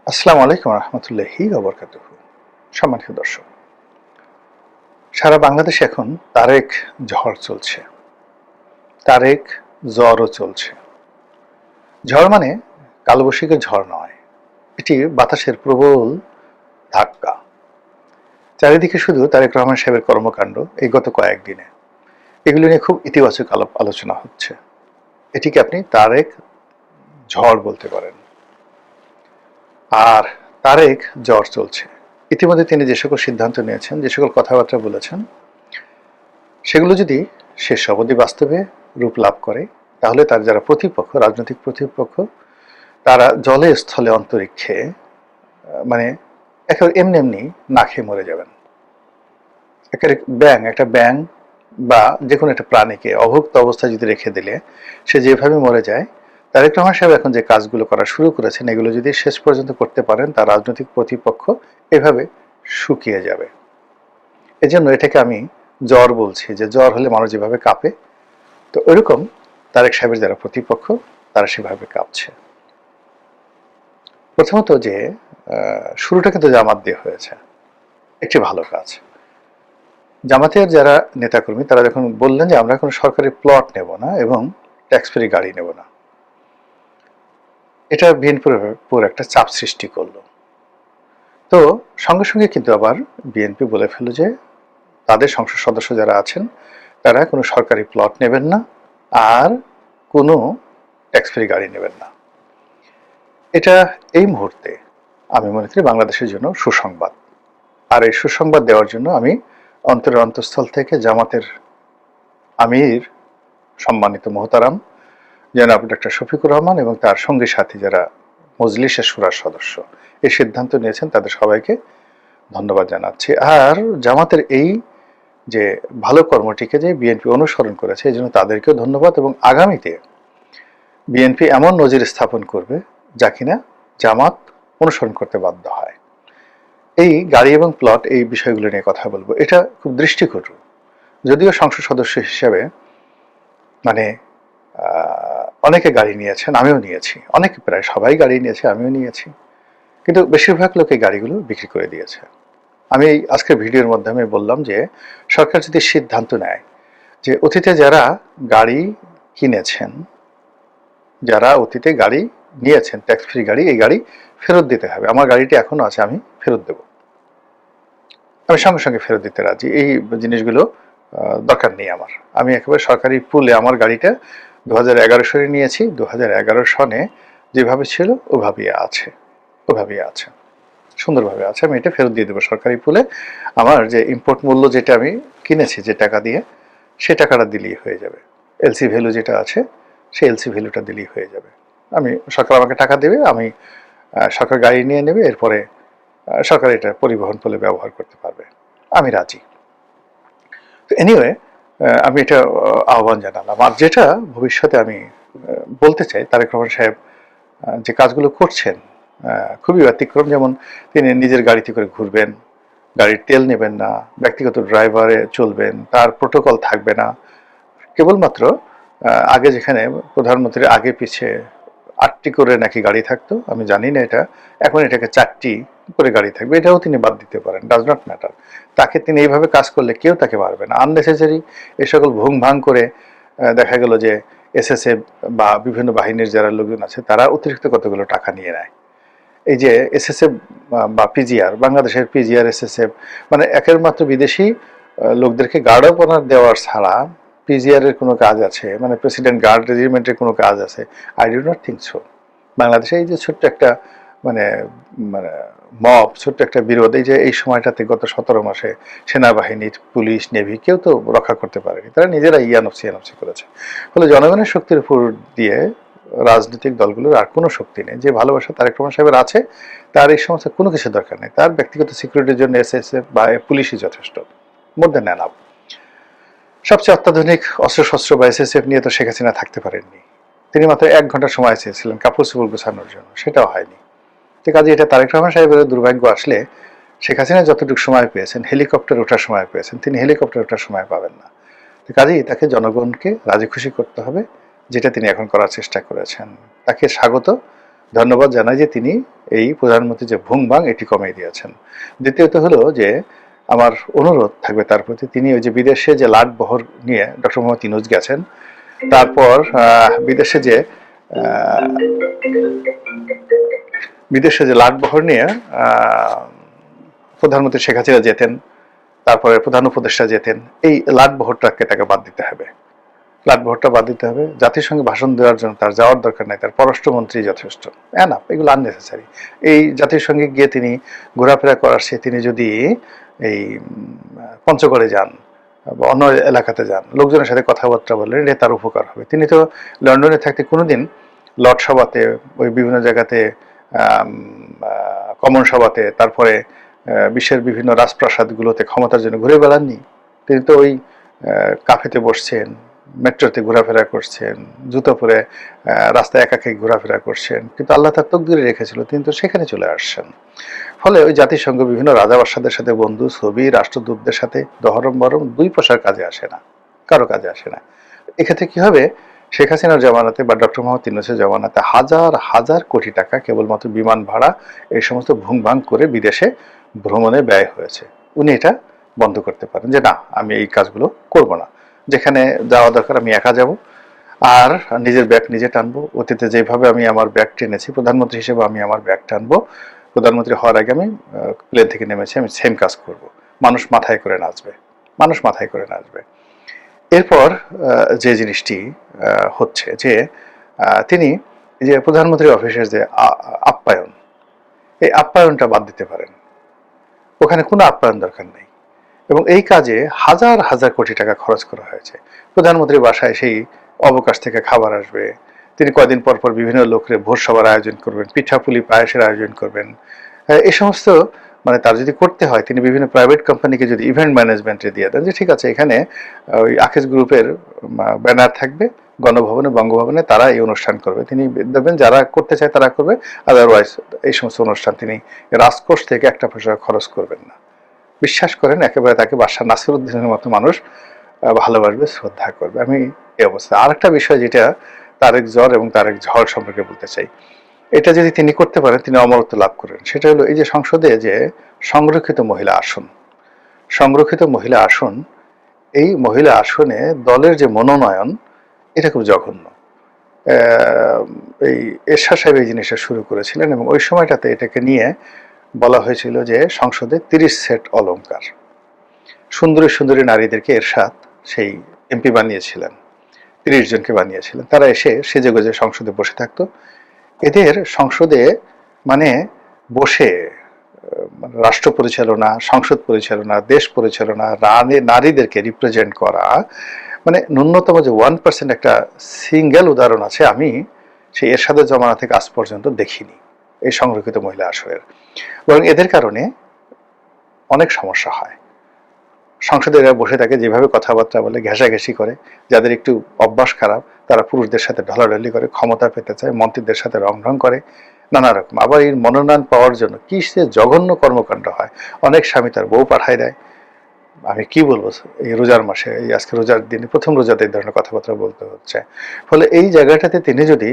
আসসালামু আলাইকুম রহমতুল্লাহি ওবরকাতুহু। সম্মানিত দর্শক, সারা বাংলাদেশে এখন তারেক ঝড় চলছে, তারেক জ্বরও চলছে। ঝড় মানে কালবৈশাখীর ঝড় নয়, এটি বাতাসের প্রবল ধাক্কা। চারিদিকে শুধু তারেক রহমান সাহেবের কর্মকাণ্ড এই গত কয়েকদিনে, এগুলো নিয়ে খুব ইতিবাচক আলোচনা হচ্ছে। এটিকে আপনি তারেক ঝড় বলতে পারেন। আর তারেক জ্বর চলছে। ইতিমধ্যে তিনি যে সকল সিদ্ধান্ত নিয়েছেন, যে সকল কথাবার্তা বলেছেন, সেগুলো যদি শেষ অবধি বাস্তবে রূপ লাভ করে, তাহলে তার যারা প্রতিপক্ষ, রাজনৈতিক প্রতিপক্ষ, তারা জলে স্থলে অন্তরিক্ষে মানে একেবারে এমনি এমনি না খেয়ে মরে যাবেন। একটা ব্যাং বা যে কোনো একটা প্রাণীকে অভুক্ত অবস্থায় যদি রেখে দিলে সে যেভাবে মরে যায়, তারেক রহমান সাহেব এখন যে কাজগুলো করা শুরু করেছেন, এগুলো যদি শেষ পর্যন্ত করতে পারেন, তার রাজনৈতিক প্রতিপক্ষ এভাবে শুকিয়ে যাবে। এজন্য এটাকে আমি জ্বর বলছি, যে জ্বর হলে মানুষ যেভাবে কাঁপে, তো ওইরকম তারেক সাহেবের যারা প্রতিপক্ষ তারা সেভাবে কাঁপছে। প্রথমত যে শুরুটা কিন্তু জামাত দিয়ে হয়েছে, একটি ভালো কাজ। জামাতের যারা নেতাকর্মী তারা যখন বললেন যে আমরা কোনো সরকারি প্লট নেব না এবং ট্যাক্স ফ্রি গাড়ি নেব না, এটা বিএনপির একটা চাপ সৃষ্টি করলো। তো সঙ্গে সঙ্গে কিন্তু আবার বিএনপি বলে ফেলল যে তাদের সংসদ সদস্য যারা আছেন তারা কোনো সরকারি প্লট নেবেন না আর কোনো ট্যাক্স ফ্রি গাড়ি নেবেন না। এটা এই মুহূর্তে আমি মনে করি বাংলাদেশের জন্য সুসংবাদ। আর এই সুসংবাদ দেওয়ার জন্য আমি অন্তরের অন্তঃস্থল থেকে জামাতের আমির সম্মানিত মোহতারাম জনাব ডক্টর শফিকুর রহমান এবং তার সঙ্গী সাথী যারা মজলিসের শুরার সদস্য এই সিদ্ধান্ত নিয়েছেন, তাদের সবাইকে ধন্যবাদ জানাচ্ছি। আর জামাতের এই যে ভালো কর্মটিকে যে বিএনপি অনুসরণ করেছে, এই জন্য তাদেরকেও ধন্যবাদ। এবং আগামীতে বিএনপি এমন নজির স্থাপন করবে যা কিনা জামাত অনুসরণ করতে বাধ্য হয়। এই গাড়ি এবং প্লট এই বিষয়গুলো নিয়ে কথা বলবো, এটা খুব দৃষ্টিকটু। যদিও সংসদ সদস্য হিসেবে মানে অনেকে গাড়ি নিয়েছেন, আমিও নিয়েছি, অনেকে প্রায় সবাই গাড়ি নিয়েছে, আমিও নিয়েছি, কিন্তু বেশিরভাগ লোক এই গাড়িগুলো বিক্রি করে দিয়েছে। আমি আজকের ভিডিওর মাধ্যমে বললাম যে সরকার যদি সিদ্ধান্ত নেয় যে অতীতে যারা গাড়ি কিনেছেন, যারা অতীতে গাড়ি নিয়েছেন ট্যাক্স ফ্রি গাড়ি, এই গাড়ি ফেরত দিতে হবে। আমার গাড়িটি এখনো আছে, আমি ফেরত দেব, আমি সঙ্গে সঙ্গে ফেরত দিতে রাজি। এই জিনিসগুলো দরকার নেই আমার। আমি একেবারে সরকারি পুলে আমার গাড়িটা 2011 সনে নিয়েছি। 2011 সনে যেভাবে ছিল ওভাবেই আছে, ওভাবেই আছে, সুন্দরভাবে আছে। আমি এটা ফেরত দিয়ে দেবো সরকারি পুলে। আমার যে ইম্পোর্ট মূল্য যেটা আমি কিনেছি যে টাকা দিয়ে, সে টাকাটা দিলেই হয়ে যাবে। এলসি ভ্যালু যেটা আছে সেই এলসি ভ্যালুটা দিলেই হয়ে যাবে। আমি সরকার আমাকে টাকা দেবে, আমি সরকার গাড়ি নিয়ে নেবে, এরপরে সরকার এটা পরিবহন বলে ব্যবহার করতে পারবে, আমি রাজি। তো এনিওয়ে, আমি এটা আহ্বান জানালাম। আর যেটা ভবিষ্যতে আমি বলতে চাই, তারেক রহমান সাহেব যে কাজগুলো করছেন খুবই ব্যতিক্রম। যেমন তিনি নিজের গাড়িতে করে ঘুরবেন, গাড়ির তেল নেবেন না, ব্যক্তিগত ড্রাইভারে চলবেন, তার প্রোটোকল থাকবে না। কেবলমাত্র আগে যেখানে প্রধানমন্ত্রীর আগে পিছে 8টি করে নাকি গাড়ি থাকতো, আমি জানি না এটা, এখন এটাকে 4টি করে গাড়ি থাকবে। এটাও তিনি বাদ দিতে পারেন, ডাজ নট ম্যাটার। তাকে তিনি এইভাবে কাজ করলে কেউ তাকে মারবে না। আননেসেসারি এই সকল ভুং ভাং করে দেখা গেল যে এসএসএফ বা বিভিন্ন বাহিনীর যারা লোকজন আছে তারা অতিরিক্ত কতগুলো টাকা নিয়ে নেয়। এই যে এসএসএফ বা পিজিআর, বাংলাদেশের পিজিআর এসএসএফ, মানে একের মাত্র বিদেশি লোকদেরকে গার্ড অফ অনার দেওয়ার ছাড়া পিজিআর এর কোনো কাজ আছে, মানে প্রেসিডেন্ট গার্ড রেজিমেন্টের কোনো কাজ আছে? I do not think so. বাংলাদেশে এই যে ছোট্ট একটা মানে মানে মব, ছোট্ট একটা বিরোধ, এই যে এই সময়টাতে গত 17 মাসে সেনাবাহিনীর, পুলিশ, নেভি কেউ তো রক্ষা করতে পারেনি, তারা নিজেরা ইয়ানফসি করেছে। ফলে জনগণের শক্তির উপর দিয়ে রাজনৈতিক দলগুলোর আর কোনো শক্তি নেই। যে ভালোবাসা তারেক রহমান সাহেবের আছে, তার এই সমস্ত কোনো কিছু দরকার নেই। তার ব্যক্তিগত সিকিউরিটির জন্য এসএসএফ বা পুলিশই যথেষ্ট, মোর দেন এনাফ। সবচেয়ে অত্যাধুনিক অস্ত্রশস্ত্র বা এসএসএফ নিয়ে তো শেখ হাসিনা থাকতে পারেননি। তিনি মাত্র 1 ঘন্টা সময় চেয়েছিলেন কাপড় চোপড় গোছানোর জন্য, সেটাও হয়নি। তো কাজে এটা তারেক রহমান সাহেবের দুর্ভাগ্য আসলে শেখ হাসিনা যতটুকু সময় পেয়েছেন, হেলিকপ্টার ওঠার সময় পেয়েছেন, তিনি হেলিকপ্টার ওঠার সময় পাবেন না। তো কাজেই তাকে জনগণকে রাজি খুশি করতে হবে, যেটা তিনি এখন করার চেষ্টা করেছেন। তাকে স্বাগত ধন্যবাদ জানাই যে তিনি এই প্রধানমন্ত্রী যে ভুংভাং এটি কমিয়ে দিয়েছেন। দ্বিতীয়ত হলো যে আমার অনুরোধ থাকবে তার প্রতি, তিনি ওই যে বিদেশে যে লাট বহর নিয়ে ডক্টর মোহাম্মদ ইউনূস গেছেন, তারপর বিদেশে যে লাট বহর নিয়ে প্রধানমন্ত্রী শেখ হাসিনা যেতেন, তারপরে প্রধান উপদেষ্টা যেতেন, এই লাট বহরটাকে তাকে বাদ দিতে হবে। লাট বহরটা বাদ দিতে হবে। জাতিসংঘে ভাষণ দেওয়ার জন্য তার যাওয়ার দরকার নাই, তার পররাষ্ট্রমন্ত্রী যথেষ্ট। না, এগুলো আননেসেসারি। এই জাতিসংঘে গিয়ে তিনি ঘোরাফেরা করার চেয়ে তিনি যদি এই পঞ্চগড়ে যান বা অন্য এলাকাতে যান, লোকজনের সাথে কথাবার্তা বললেন, এটা তার উপকার হবে। তিনি তো লন্ডনে থাকতে কোনোদিন লর্ড সভাতে, ওই বিভিন্ন জায়গাতে, কমন সভাতে, তারপরে বিশ্বের বিভিন্ন রাজপ্রাসাদগুলোতে ক্ষমতার জন্য ঘুরে বেড়াননি। তিনি তো ওই কাফেতে বসছেন, মেট্রোতে ঘোরাফেরা করছেন, জুতো পরে রাস্তায় একাকে ঘোরাফেরা করছেন, কিন্তু আল্লাহ তার তকদিরে রেখেছিল তিনি তো সেখানে চলে আসছেন। ফলে ওই জাতিসংঘ বিভিন্ন রাজাবাদশাদের সাথে বন্ধু ছবি, রাষ্ট্রদূতদের সাথে দহরম বরম দুই পয়সার কাজে আসে না, কারো কাজে আসে না। এক্ষেত্রে কি হবে, শেখ হাসিনার জমানাতে বা ডক্টর মোহাম্মদ ইউনূসের জমানাতে হাজার হাজার কোটি টাকা কেবলমাত্র বিমান ভাড়া এই সমস্ত ভুংভাং করে বিদেশে ভ্রমণে ব্যয় হয়েছে। উনি এটা বন্ধ করতে পারেন যে না, আমি এই কাজগুলো করব না, যেখানে যাওয়া দরকার আমি একা যাব, আর নিজের ব্যাগ নিজে টানবো। অতীতে যেভাবে আমি আমার ব্যাগ টেনেছি, প্রধানমন্ত্রী হিসেবে আমি আমার ব্যাগ টানবো। প্রধানমন্ত্রী হওয়ার আগে আমি প্লেন থেকে নেমেছি, আমি সেম কাজ করব। মানুষ মাথায় করে নাচবে, মানুষ মাথায় করে নাচবে। এরপর যে জিনিসটি হচ্ছে যে তিনি যে প্রধানমন্ত্রীর অফিসের যে আপ্যায়ন, এই আপ্যায়নটা বাদ দিতে পারেন। ওখানে কোনো আপ্যায়ন দরকার নেই, এবং এই কাজে হাজার হাজার কোটি টাকা খরচ করা হয়েছে। প্রধানমন্ত্রীর বাসায় সেই অবকাশ থেকে খাবার আসবে, তিনি কয়দিন পর পর বিভিন্ন লোকের ভোজ সভার আয়োজন করবেন, পিঠাপুলি পায়েসের আয়োজন করবেন। এই সমস্ত মানে তার যদি করতে হয়, তিনি বিভিন্ন প্রাইভেট কোম্পানিকে যদি ইভেন্ট ম্যানেজমেন্টে দিয়ে দেন যে ঠিক আছে, এখানে ওই আকিজ গ্রুপের ব্যানার থাকবে, গণভবনে বঙ্গভবনে তারা এই অনুষ্ঠান করবে, তিনি দেখবেন যারা করতে চায় তারা করবে, আদারওয়াইজ এই সমস্ত অনুষ্ঠান তিনি রাজকোষ থেকে একটা পয়সা খরচ করবেন না। বিশ্বাস করেন, একেবারে তাকে বাদশাহ নাসিরুদ্দিনের মতো মানুষ ভালোবাসবে, শ্রদ্ধা করবে। আমি এই অবস্থা। আর একটা বিষয় যেটা তারেক জ্বর এবং তারেক ঝড় সম্পর্কে বলতে চাই, এটা যদি তিনি করতে পারেন তিনি অমরত্ব লাভ করেন। সেটা হলো এই যে সংসদে যে সংরক্ষিত মহিলা আসন, সংরক্ষিত মহিলা আসন, এই মহিলা আসনে দলের যে মনোনয়ন, এটা খুব জঘন্য। এই এরশাদ সাহেব এই জিনিসটা শুরু করেছিলেন, এবং ওই সময়টাতে এটাকে নিয়ে বলা হয়েছিল যে সংসদে 30 সেট অলংকার, সুন্দরী সুন্দরী নারীদেরকে এরশাদ সেই এমপি বানিয়েছিলেন, 30 জনকে বানিয়েছিলেন। তারা এসে সেজে গুজে সংসদে বসে থাকতো। এদের সংসদে মানে বসে রাষ্ট্র পরিচালনা, সংসদ পরিচালনা, দেশ পরিচালনা, নারীদেরকে রিপ্রেজেন্ট করা, মানে ন্যূনতম যে 1% একটা সিঙ্গেল উদাহরণ আছে আমি সেই এরশাদের জমানা থেকে আজ পর্যন্ত দেখিনি এই সংরক্ষিত মহিলা আসনের। বরং এদের কারণে অনেক সমস্যা হয়। সংসদে এরা বসে থাকে, যেভাবে কথাবার্তা বলে, ঘেঁষাঘেঁষি করে, যাদের একটু অভ্যাস খারাপ তারা পুরুষদের সাথে ঢলাঢলি করে, ক্ষমতা পেতে চায়, মন্ত্রীদের সাথে রং করে, নানা রকম। আবার এই মনোনয়ন পাওয়ার জন্য কি সে জঘন্য কর্মকাণ্ড হয়। অনেক স্বামী তার বউ পাঠায় দেয়। আমি কি বলবো, এই রোজার মাসে, এই আজকে রোজার দিনে প্রথম রোজাতে এই ধরনের কথাবার্তা বলতে হচ্ছে। ফলে এই জায়গাটাতে তিনি যদি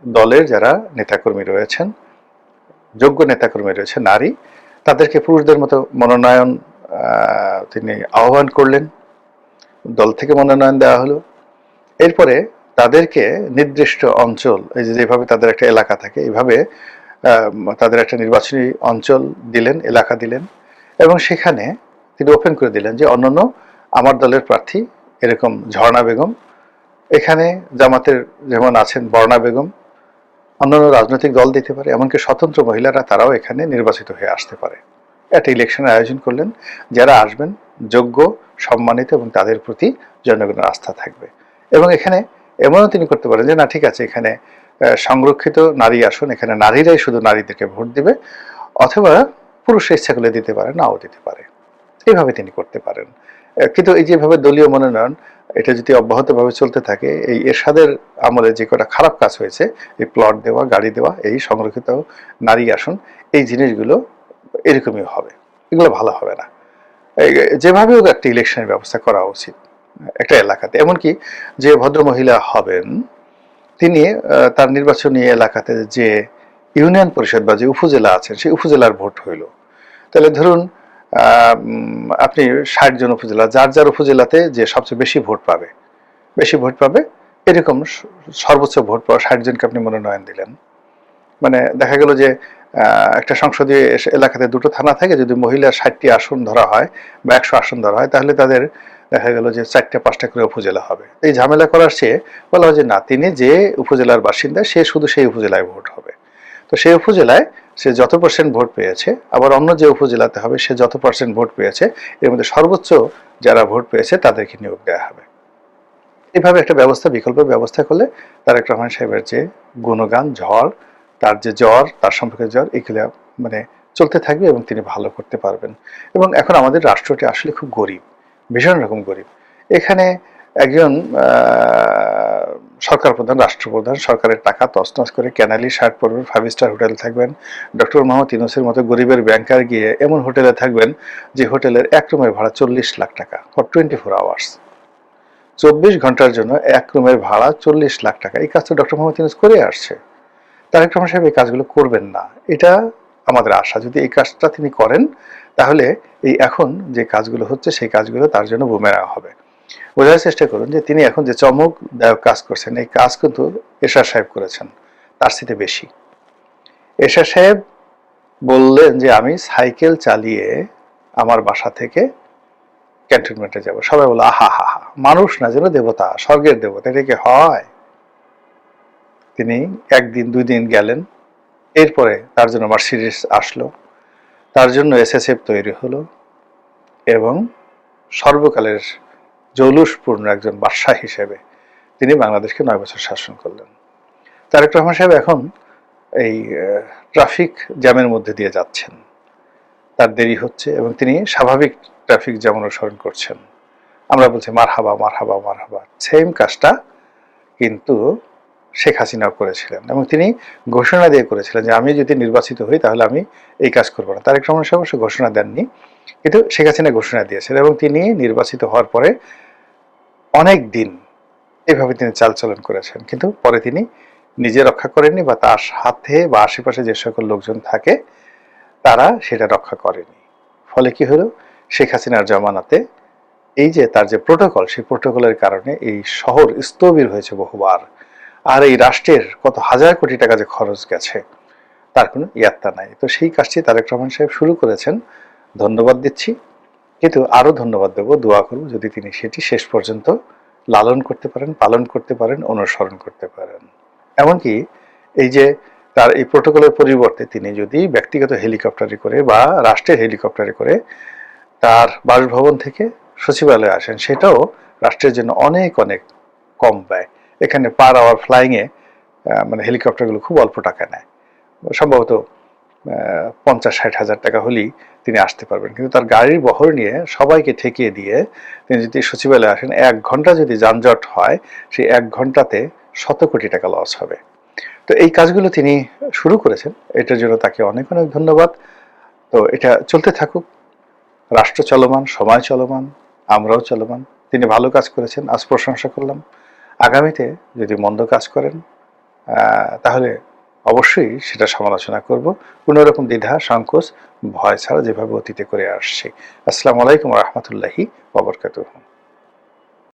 দলের যারা নেতাকর্মী রয়েছেন, যোগ্য নেতাকর্মী রয়েছে নারী, তাদেরকে পুরুষদের মতো মনোনয়ন তিনি আহ্বান করলেন, দল থেকে মনোনয়ন দেওয়া হলো। এরপরে তাদেরকে নির্দিষ্ট অঞ্চল, এই যেভাবে তাদের একটা এলাকা থাকে, এইভাবে তাদের একটা নির্বাচনী অঞ্চল দিলেন, এলাকা দিলেন, এবং সেখানে তিনি ওপেন করে দিলেন যে অন্যান্য আমার দলের প্রার্থী এরকম ঝর্ণা বেগম, এখানে জামাতের যেমন আছেন বর্ণা বেগম, অন্যান্য রাজনৈতিক দল দিতে পারে, এমনকি স্বতন্ত্র মহিলারা তারাও এখানে নির্বাচিত হয়ে আসতে পারে। একটা ইলেকশনের আয়োজন করলেন, যারা আসবেন যোগ্য, সম্মানিত, এবং তাদের প্রতি জনগণের আস্থা থাকবে। এবং এখানে এমনও তিনি করতে পারেন যে না ঠিক আছে, এখানে সংরক্ষিত নারী আসন, এখানে নারীরাই শুধু নারীদেরকে ভোট দিবে, অথবা পুরুষরা ইচ্ছা করলে দিতে পারে, নাও দিতে পারে, এইভাবে তিনি করতে পারেন। কিন্তু এই যেভাবে দলীয় মনোনয়ন, এটা যদি অব্যাহতভাবে চলতে থাকে, এই এরশাদের আমলে যে কটা খারাপ কাজ হয়েছে, এই প্লট দেওয়া, গাড়ি দেওয়া, এই সংরক্ষিত নারী আসন, এই জিনিসগুলো এরকমই হবে, এগুলো ভালো হবে না। যেভাবেও একটা ইলেকশনের ব্যবস্থা করা উচিত একটা এলাকাতে। এমনকি যে ভদ্র মহিলা হবেন তিনি তার নির্বাচনী এলাকাতে যে ইউনিয়ন পরিষদ বা যে উপজেলা আছেন সেই উপজেলার ভোট হইল, তাহলে ধরুন আপনি 60 জন উপজেলা, যার যার উপজেলাতে যে সবচেয়ে বেশি ভোট পাবে এরকম সর্বোচ্চ ভোট পাওয়া 60 জনকে আপনি মনোনয়ন দিলেন। মানে দেখা গেল যে একটা সংসদীয় এলাকাতে দুটো থানা থাকে, যদি মহিলার 60টি আসন ধরা হয় বা 100 আসন ধরা হয়, তাহলে তাদের দেখা গেল যে 4টা 5টা করে উপজেলা হবে। এই ঝামেলা করার চেয়ে বলা হয় যে না, তিনি যে উপজেলার বাসিন্দা সে শুধু সেই উপজেলায় ভোট হবে। তো সেই উপজেলায় সে যত পার্সেন্ট ভোট পেয়েছে, আবার অন্য যে উপজেলাতে হবে সে যত পার্সেন্ট ভোট পেয়েছে, এর মধ্যে সর্বোচ্চ যারা ভোট পেয়েছে তাদেরকে নিয়োগ দেওয়া হবে। এভাবে একটা ব্যবস্থা, বিকল্প ব্যবস্থা করলে তারেক রহমান সাহেবের যে গুণগান, ঝড়, তার যে জ্বর, তার সম্পর্কে জ্বর, এগুলো মানে চলতে থাকবে এবং তিনি ভালো করতে পারবেন। এবং এখন আমাদের রাষ্ট্রটি আসলে খুব গরিব, ভীষণ রকম গরিব। এখানে একজন সরকার প্রধান, রাষ্ট্রপ্রধান সরকারের টাকা তছনছ করে ক্যানালি শার্ট পরবেন, 5 স্টার হোটেল থাকবেন, ডক্টর মোহাম্মদ ইউনূসের মতো গরিবের ব্যাংকার গিয়ে এমন হোটেলে থাকবেন যে হোটেলের এক রুমের ভাড়া 40 লাখ টাকা ফর 24 আওয়ার্স। 24 ঘন্টার জন্য এক রুমের ভাড়া 40 লাখ টাকা। এই কাজটা ডক্টর মোহাম্মদ ইউনূস করে আসছে। তারেক রহমান সাহেব এই কাজগুলো করবেন না, এটা আমাদের আশা। যদি এই কাজটা তিনি করেন তাহলে এই এখন যে কাজগুলো হচ্ছে সেই কাজগুলো তার জন্য বুমেরাং হবে। বোঝার চেষ্টা করুন যে তিনি এখন যে চমকদায়ক কাজ করছেন, এই কাজ কিন্তু এরশাদ সাহেব করেছেন, তার চেয়ে বেশি। এরশাদ সাহেব বললেন যে আমি সাইকেল চালিয়ে আমার বাসা থেকে ক্যান্টনমেন্টে যাব। সবাই বলে আহা হা হা, মানুষ না যেন দেবতা, স্বর্গের দেবতা, এটা কি হয়? তিনি 1 দিন 2 দিন গেলেন, এরপরে তার জন্য মার্সিডিজ আসলো, তার জন্য এসএসএফ তৈরি হলো এবং সর্বকালের জৌলুসপূর্ণ একজন বাদশাহ হিসেবে তিনি বাংলাদেশকে 9 বছর শাসন করলেন। তারেক রহমান সাহেব এখন এই ট্রাফিক জ্যামের মধ্যে দিয়ে যাচ্ছেন, তার দেরি হচ্ছে এবং তিনি স্বাভাবিক ট্রাফিক জ্যাম অনুসরণ করছেন। আমরা বলছি মারহাবা মারহাবা মারহাবা, সেম কাজটা কিন্তু শেখ হাসিনাও করেছিলেন এবং তিনি ঘোষণা দিয়ে করেছিলেন যে আমি যদি নির্বাচিত হই তাহলে আমি এই কাজ করবো না। তারেক রহমান সাহেব অবশ্য ঘোষণা দেননি, কিন্তু শেখ হাসিনা ঘোষণা দিয়েছেন এবং তিনি নির্বাচিত হওয়ার পরে অনেক দিন এইভাবে তিনি চালচলন করেছেন, কিন্তু পরে তিনি নিজে রক্ষা করেননি বা তার সাথে বা আশেপাশে যে সকল লোকজন থাকে তারা সেটা রক্ষা করেনি। ফলে কি হলো, শেখ হাসিনার জমানাতে এই যে তার যে প্রোটোকল, সেই প্রোটোকলের কারণে এই শহর স্থবির হয়েছে বহুবার, আর এই রাষ্ট্রের কত হাজার কোটি টাকা যে খরচ গেছে তার কোনো ইয়াত্তা নাই। তো সেই কাজটি তারেক রহমান সাহেব শুরু করেছেন, ধন্যবাদ দিচ্ছি, কিন্তু আরো ধন্যবাদ দেবো, দোয়া করব যদি তিনি সেটি শেষ পর্যন্ত লালন করতে পারেন, পালন করতে পারেন, অনুসরণ করতে পারেন। এমনকি এই যে তার এই প্রোটোকলের পরিবর্তে তিনি যদি ব্যক্তিগত হেলিকপ্টারে করে বা রাষ্ট্রের হেলিকপ্টারে করে তার বাসভবন থেকে সচিবালয়ে আসেন, সেটাও রাষ্ট্রের জন্য অনেক অনেক কম ব্যয়। এখানে পার আওয়ার ফ্লাইংয়ে মানে হেলিকপ্টারগুলো খুব অল্প টাকা নেয়, সম্ভবত 50-60 হাজার টাকা হলেই তিনি আসতে পারবেন। কিন্তু তার গাড়ির বহর নিয়ে সবাইকে ঠেকিয়ে দিয়ে তিনি যদি সচিবালয়ে আসেন, 1 ঘন্টা যদি যানজট হয় সেই 1 ঘন্টাতে 100 কোটি টাকা লস হবে। তো এই কাজগুলো তিনি শুরু করেছেন, এটার জন্য তাকে অনেক অনেক ধন্যবাদ। তো এটা চলতে থাকুক, রাষ্ট্র চলমান, সময় চলমান, আমরাও চলমান। তিনি ভালো কাজ করেছেন, আজ প্রশংসা করলাম। আগামীতে যদি মন্দ কাজ করেন তাহলে অবশ্যই সেটা সমালোচনা করব, কোনো রকম দ্বিধা সংকোচ ভয় ছাড়া, যেভাবে অতীতে করে আসছি। আসসালামু আলাইকুম ওয়া রাহমাতুল্লাহি ওয়া বারাকাতুহু।